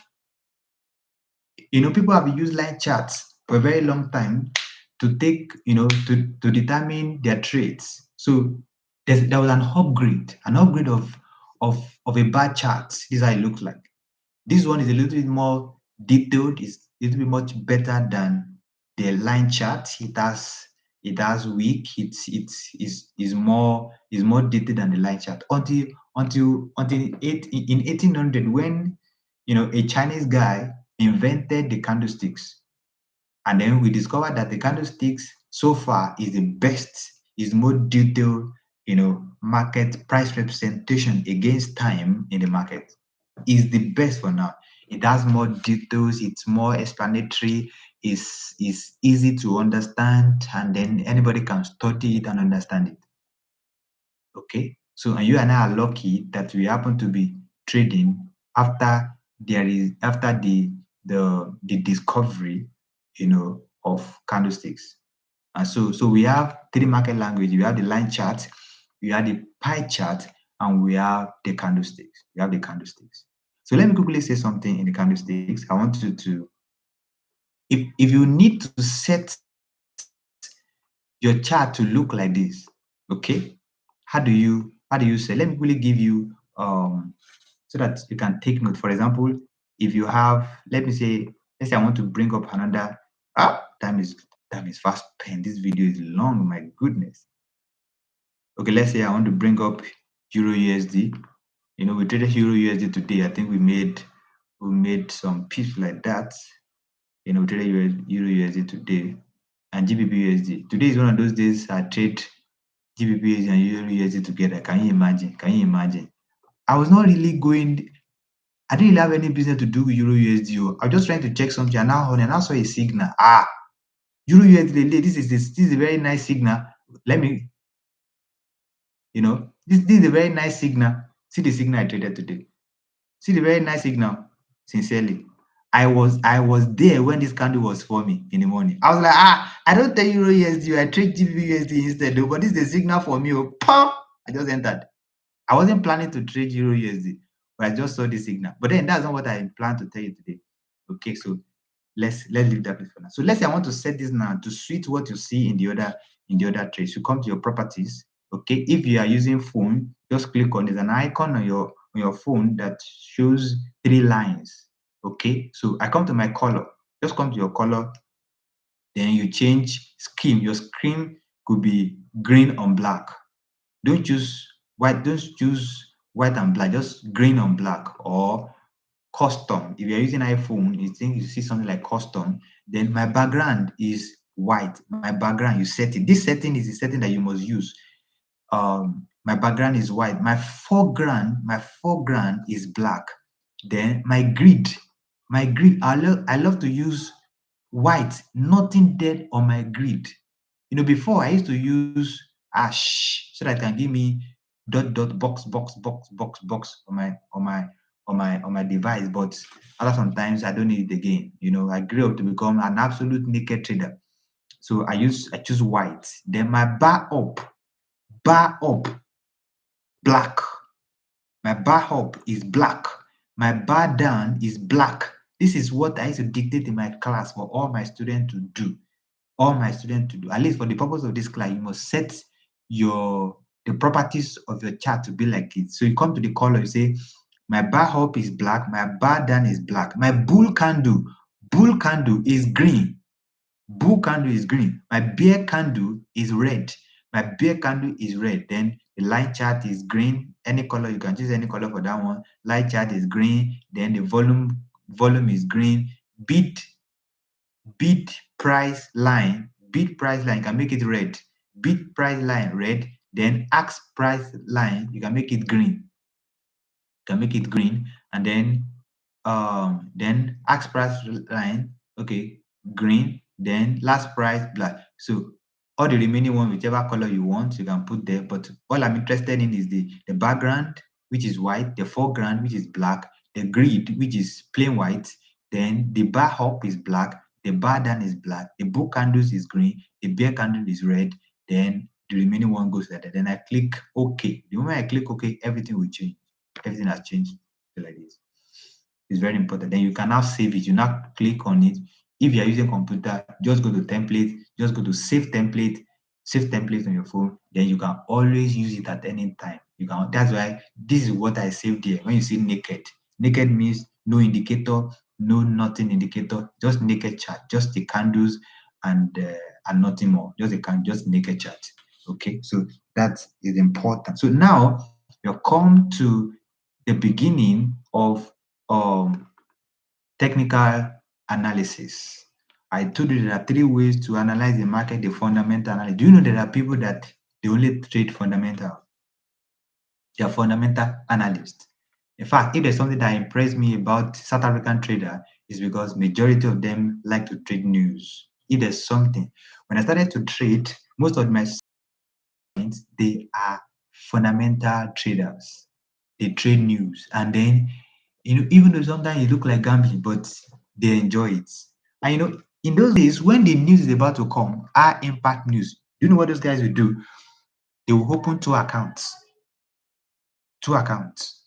people have used line charts for a very long time to take to determine their trades. So there was an upgrade of a bar chart. This is how it looks like. This one is a little bit more detailed, it's a little bit much better than the line chart. It has weak, is more detailed than the line chart. Until in 1800, when a Chinese guy invented the candlesticks. And then we discovered that the candlesticks so far is the best, is more detailed, market price representation against time in the market. Is the best for now. It has more details, it's more explanatory, is easy to understand, and then anybody can study it and understand it. Okay. So and you and I are lucky that we happen to be trading after the discovery, of candlesticks. And so we have three market language. We have the line chart, we have the pie chart, and we have the candlesticks. We have the candlesticks. So let me quickly say something in the candlesticks. I want you to, if you need to set your chart to look like this, okay? How do you say? Let me quickly give you so that you can take note. For example, if you have, let's say I want to bring up another. Time is fast spent. This video is long. My goodness. Okay, let's say I want to bring up Euro USD. We traded Euro USD today. I think we made some pips like that. We traded Euro USD today and GBP USD. Today is one of those days I trade GBP USD and Euro USD together. Can you imagine? Can you imagine? I was not really going. I didn't really have any business to do with Euro USD. I was just trying to check something, and now saw a signal. Euro USD. This is a very nice signal. Let me, this is a very nice signal. See the signal I traded today. See the very nice signal. Sincerely, I was there when this candle was forming in the morning. I was like, I don't take Euro USD. I trade GBP USD instead. But this is the signal for me. Pop! I just entered. I wasn't planning to trade Euro USD, but I just saw the signal. But then that's not what I plan to tell you today. Okay, so let's leave that for now. So let's say I want to set this now to suit what you see in the other trades. You come to your properties. Okay, if you are using phone, just click on, there's an icon on your phone that shows three lines. Okay, so I come to my color. Just come to your color, then you change scheme. Your scheme could be green on black. Don't choose white. Don't choose white and black. Just green on black or custom. If you're using iPhone, you see something like custom. Then my background is white. My background, you set it. This setting is the setting that you must use. My background is white. My foreground is black. Then my grid. I love to use white. Nothing dead on my grid. Before I used to use ash so that it can give me dot dot box box box box box on my on my device, but other sometimes I don't need it again. I grew up to become an absolute naked trader. So I choose white. Then my bar up, black. My bar up is black. My bar down is black. This is what I used to dictate in my class for all my students to do. All my students to do. At least for the purpose of this class, you must set the properties of your chart to be like it. So you come to the color, you say, my bar up is black, my bar down is black. My bull candle is green. Bull candle is green. My bear candle is red. My bear candle is red. Then the line chart is green. Any color, you can choose any color for that one. Line chart is green. Then the volume is green. Bid price line, you can make it red. Bid price line red. Then ask price line, you can make it green. And then ask price line, okay, green. Then last price black. So all the remaining one, whichever color you want, you can put there. But all I'm interested in is the background, which is white, the foreground, which is black, the grid, which is plain white. Then the bar up is black, the bar down is black, the bull candles is green, the bear candle is red. Then the remaining one goes like that. Then I click OK. The moment I click OK, everything will change. Everything has changed like this. It's very important. Then you can now save it. You now click on it. If you are using computer, just go to template, just go to save template on your phone. Then you can always use it at any time. That's why this is what I saved here. When you see naked means no indicator, no nothing indicator, just naked chart, just the candles and nothing more. Just naked chart. Okay, so that is important. So now you come to the beginning of technical analysis. I told you there are three ways to analyze the market, the fundamental analysis. Do you know there are people that they only trade fundamental? They are fundamental analysts. In fact, if there's something that impressed me about South African trader, is because majority of them like to trade news. If there's something, when I started to trade, most of my clients, they are fundamental traders. They trade news, and then even though sometimes it look like gambling, but they enjoy it. And in those days, when the news is about to come, high impact news, do you know what those guys will do? They will open two accounts. Two accounts.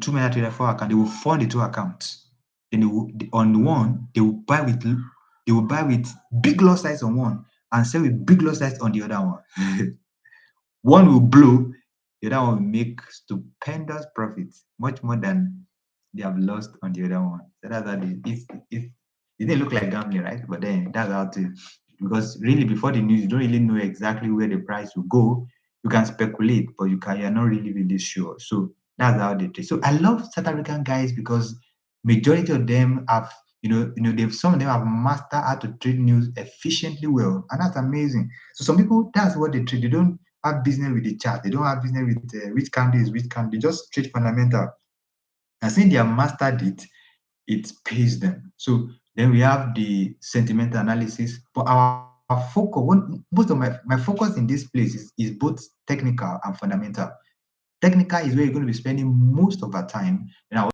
Two mega trader, four accounts. They will fund the two accounts. Then on the one, they will buy with big lot size on one and sell with big lot size on the other one. One will blow, the other one will make stupendous profits, much more than they have lost on the other one. So that's how it didn't look like gambling, right? But then that's how to, because really before the news, you don't really know exactly where the price will go. You can speculate, but you're not really sure. So that's how they trade. So I love South African guys because majority of them have, some of them have mastered how to trade news efficiently well, and that's amazing. So some people, that's what they trade. They don't have business with the chart. They don't have business with which candle is which candle. They just trade fundamental. And since they have mastered it, it pays them. So then we have the sentimental analysis. But our focus, most of my focus in this place is both technical and fundamental. Technical is where you're going to be spending most of our time. And I want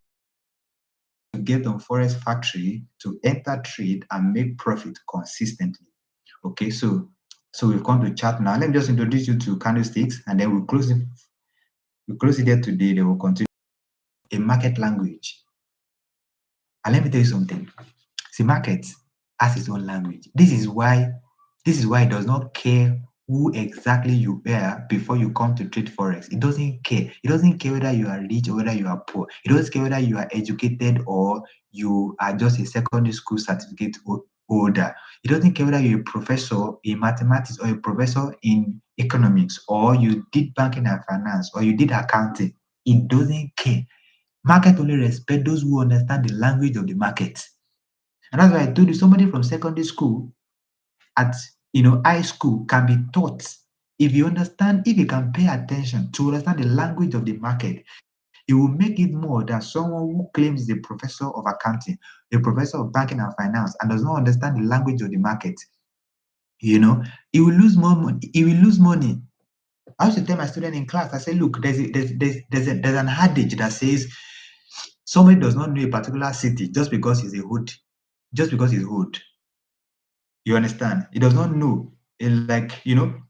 to get on Forex Factory to enter trade and make profit consistently. Okay, so we've come to chart now. Let me just introduce you to candlesticks, and then we'll close it. We'll close it there today. Then we'll continue. A market language. And let me tell you something. See, market has its own language. This is why it does not care who exactly you are before you come to trade forex. It doesn't care. It doesn't care whether you are rich or whether you are poor. It doesn't care whether you are educated or you are just a secondary school certificate holder. It doesn't care whether you're a professor in mathematics or a professor in economics or you did banking and finance or you did accounting. It doesn't care. Market only respect those who understand the language of the market. And that's why I told you somebody from secondary school at high school can be taught. If you can pay attention to understand the language of the market, it will make it more than someone who claims is a professor of accounting, a professor of banking and finance, and does not understand the language of the market. He will lose more money. He will lose money. I used to tell my student in class, I say, look, there's an adage that says Somebody does not know a particular city just because he's a hood, just because he's hood. You understand? He does not know. Like, you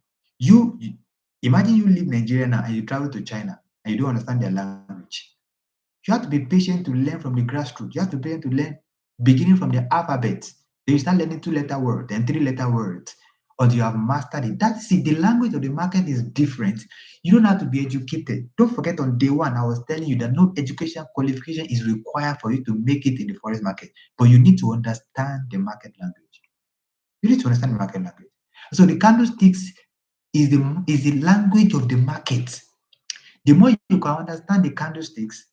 imagine you leave Nigeria now and you travel to China and you don't understand their language. You have to be patient to learn from the grassroots. You have to be patient to learn beginning from the alphabet. Then you start learning two-letter words, then three-letter words, until you have mastered it. That's it. The language of the market is different. You don't have to be educated. Don't forget on day one, I was telling you that no education qualification is required for you to make it in the forex market. But you need to understand the market language. You need to understand the market language. So the candlesticks is the language of the market. The more you can understand the candlesticks,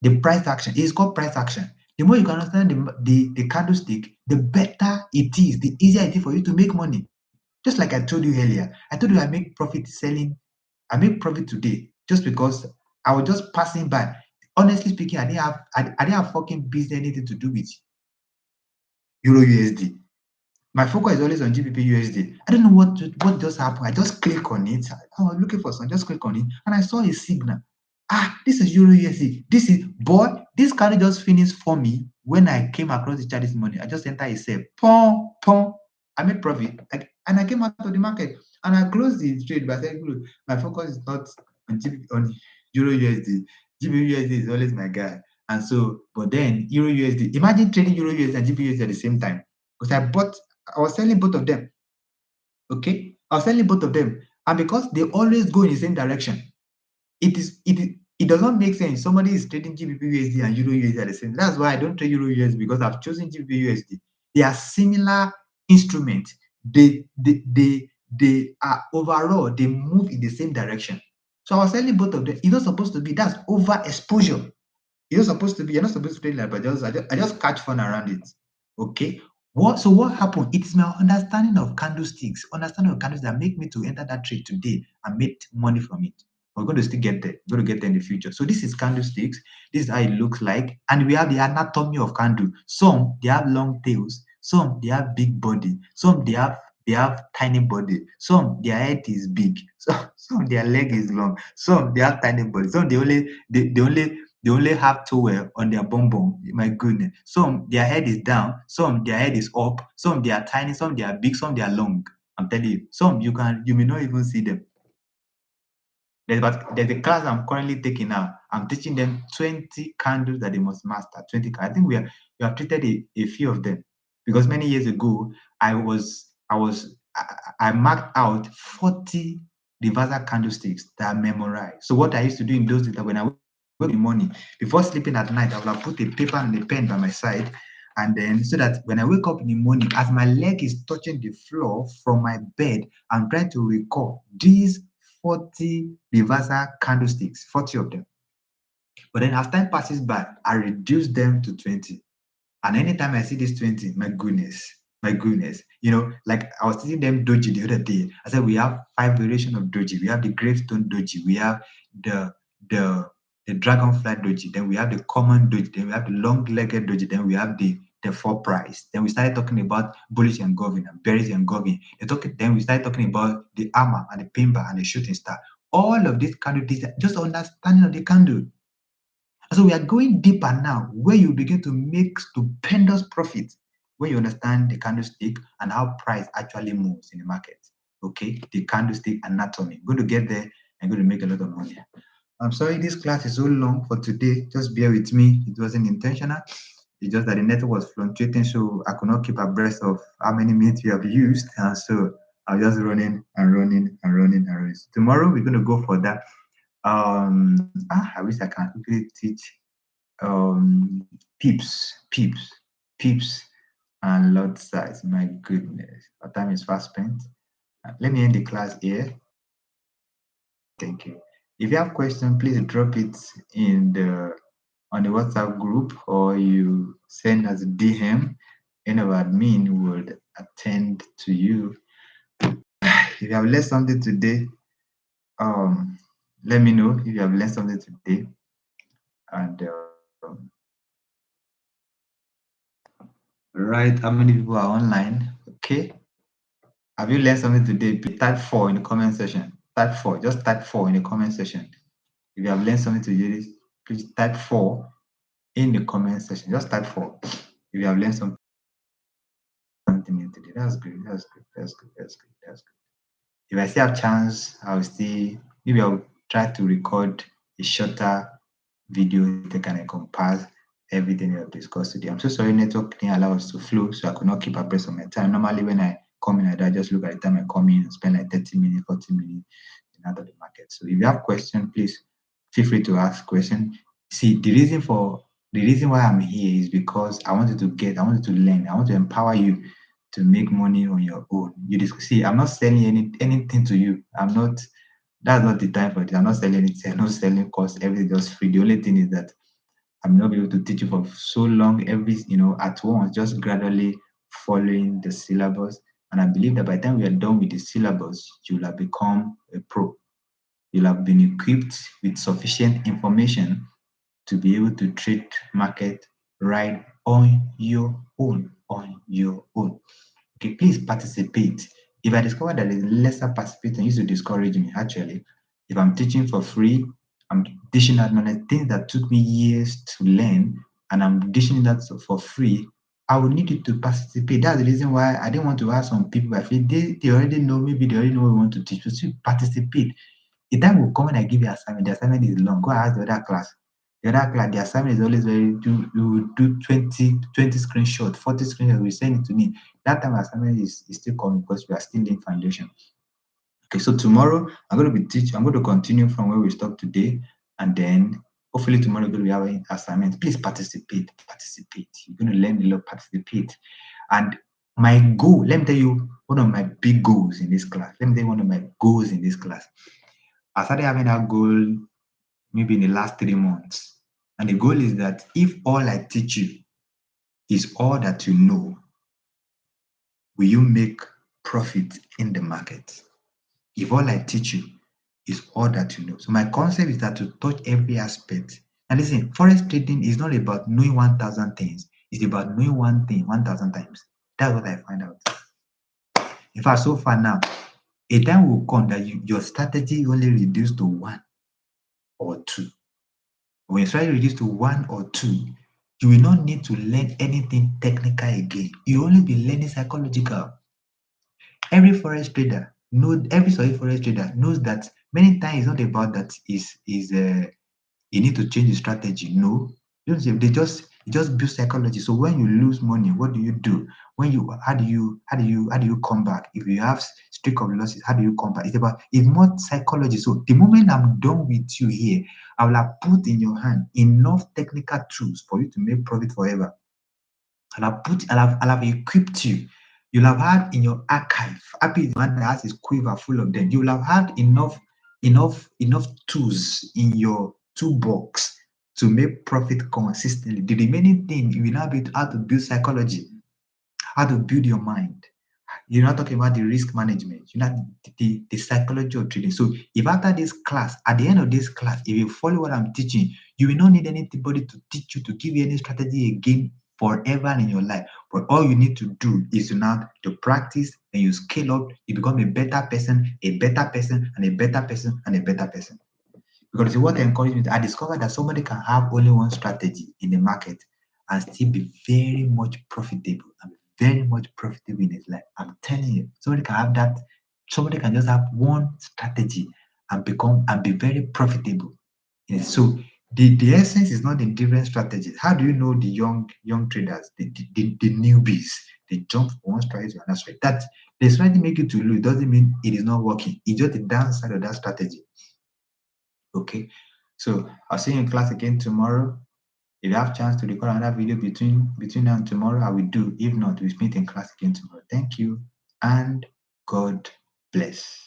the price action is called price action. The more you can understand the candlestick, the better it is, the easier it is for you to make money. Just like I told you earlier, I told you I make profit selling. I make profit today just because I was just passing by. Honestly speaking, I didn't have fucking business anything to do with Euro USD. My focus is always on GBP USD. I don't know what just happened. I just click on it. I was looking for some, just click on it, and I saw a signal. This is Euro USD. This candle just finished for me when I came across the chart this morning. I just entered a sell. Pong, pong. I made profit. And I came out of the market and I closed the trade by saying, look, my focus is not on Euro USD. GBP USD is always my guy. And so, but then Euro USD, imagine trading Euro USD and GBP USD at the same time. Because I was selling both of them. Okay? I was selling both of them. And because they always go in the same direction, it does not make sense. Somebody is trading GBP USD and Euro USD at the same. That's why I don't trade Euro USD, because I've chosen GBP USD. They are similar instruments. They are overall, they move in the same direction. So I was selling both of them. It's not supposed to be. That's overexposure. You're supposed to be, you're not supposed to trade like, but I just catch fun around it. Okay. What happened? It's my understanding of candlesticks, that make me to enter that trade today and make money from it. We're going to still get there. We're going to get there in the future. So this is candlesticks. This is how it looks like. And we have the anatomy of candle. Some they have long tails, some they have big body, some they have tiny body, some their head is big, some their leg is long, some they have tiny body, some they only have towel on their bum bum. My goodness. Some their head is down, some their head is up, some they are tiny, some they are big, some they are long. I'm telling you, some you may not even see them. There's a class I'm currently taking now. I'm teaching them 20 candles that they must master. 20. I think we have treated a few of them, because many years ago I marked out 40 reversal candlesticks that I memorized. So what I used to do in those days, when I wake up in the morning before sleeping at night, I would have put a paper and a pen by my side, and then so that when I wake up in the morning, as my leg is touching the floor from my bed, I'm trying to recall these 40 reversal candlesticks, 40 of them. But then as time passes by, I reduce them to 20. And anytime I see this 20, my goodness, my goodness. Like I was teaching them doji the other day. I said we have 5 variations of doji. We have the gravestone doji, we have the the the dragonfly doji, then we have the common doji, then we have the long-legged doji, then we have the four price. Then we started talking about bullish and govern and bearish and govern. Then we started talking about the armor and the pimba and the shooting star. All of these candles, just understanding of the candle. So we are going deeper now, where you begin to make stupendous profit when you understand the candlestick and how price actually moves in the market. Okay, the candlestick anatomy. I'm going to get there and going to make a lot of money. I'm sorry this class is so long for today. Just bear with me. It wasn't intentional. It's just that the network was fluctuating, so I could not keep abreast of how many minutes we have used. And so I was just running and running and running and running. So tomorrow we're going to go for that. I wish I can quickly teach pips and lot size. My goodness, our time is fast spent. Let me end the class here. Thank you. If you have questions, please drop it on the WhatsApp group, or you send us a DM. Any of our admin would attend to you. If you have learned something today, let me know if you have learned something today. And right, how many people are online? Okay. Have you learned something today? Please type 4 in the comment section. Type 4. Just type 4 in the comment section. If you have learned something today, please type 4 in the comment section. Just type for if you have learned something today. That's good. That's good. That's good. That's good. That's good. If I still have chance, I'll still maybe I'll try to record a shorter video that can encompass everything we have discussed today. I'm so sorry network didn't allow us to flow, so I could not keep abreast of my time. Normally when I come in like that, I just look at the time I come in and spend like 30 minutes, 40 minutes in out of the market. So if you have questions, please feel free to ask questions. See, the reason why I'm here is because I wanted to learn, I want to empower you to make money on your own. See, I'm not selling anything to you. That's not the time for it. I'm not selling anything. I'm not selling course. Everything just free. The only thing is that I'm not able to teach you for so long, at once, just gradually following the syllabus. And I believe that by the time we are done with the syllabus, you'll have become a pro. You'll have been equipped with sufficient information to be able to trade market right on your own. On your own. Okay, please participate. If I discover that there's lesser participation, it used to discourage me actually. If I'm teaching for free, I'm dishing out knowledge, things that took me years to learn, and I'm dishing that for free, I would need you to participate. That's the reason why I didn't want to ask some people. I feel they already know, maybe they already know what we want to teach. But still participate. The time will come when I give you assignment. The assignment is long. Go ask the other class. The other class, the assignment is always very you do 20 screenshots, 40 screenshots, we send it to me. That time assignment is still coming because we are still in foundation. Okay, so tomorrow I'm going to be teaching, I'm going to continue from where we stopped today, and then hopefully tomorrow we're going to be having assignments. Please participate, participate. You're going to learn a lot, participate. And my goal, let me tell you one of my big goals in this class. Let me tell you one of my goals in this class. I started having that goal maybe in the last 3 months. And the goal is that if all I teach you is all that you know, will you make profit in the market? If all I teach you is all that you know. So my concept is that to touch every aspect. And listen, forex trading is not about knowing 1,000 things. It's about knowing one thing 1,000 times. That's what I find out. In fact, so far now, a time will come that your strategy only reduced to 1 or 2. When you try to reduce to 1 or 2, you will not need to learn anything technical again. You only be learning psychological. Every forex trader every solid forex trader knows that many times it's not about that you need to change the strategy. No, they just build psychology. So when you lose money, what do you do? How do you come back? If you have streak of losses, how do you come back? It's more psychology. So the moment I'm done with you here, I will have put in your hand enough technical tools for you to make profit forever. I'll have equipped you. You'll have had in your archive. Happy is the one that has his quiver full of them. You'll have had enough tools in your toolbox to make profit consistently. The remaining thing you will now be how to build psychology, how to build your mind. You're not talking about the risk management. You're not the psychology of trading. So if after this class, at the end of this class, if you follow what I'm teaching, you will not need anybody to teach you to give you any strategy again forever in your life. But all you need to do is to practice and you scale up, you become a better person, a better person, and a better person, and a better person. Because what encouraged me, I discovered that somebody can have only one strategy in the market and still be very much profitable and very much profitable in his life. I'm telling you, somebody can have that. Somebody can just have one strategy and be very profitable. Yes, so the essence is not in different strategies. How do you know the young traders, the newbies, they jump from one strategy to another strategy? That the strategy make you to lose doesn't mean it is not working. It's just the downside of that strategy. Okay, so I'll see you in class again tomorrow. If you have chance to record another video between now and tomorrow, I will do. If not, we'll meet in class again tomorrow. Thank you and God bless.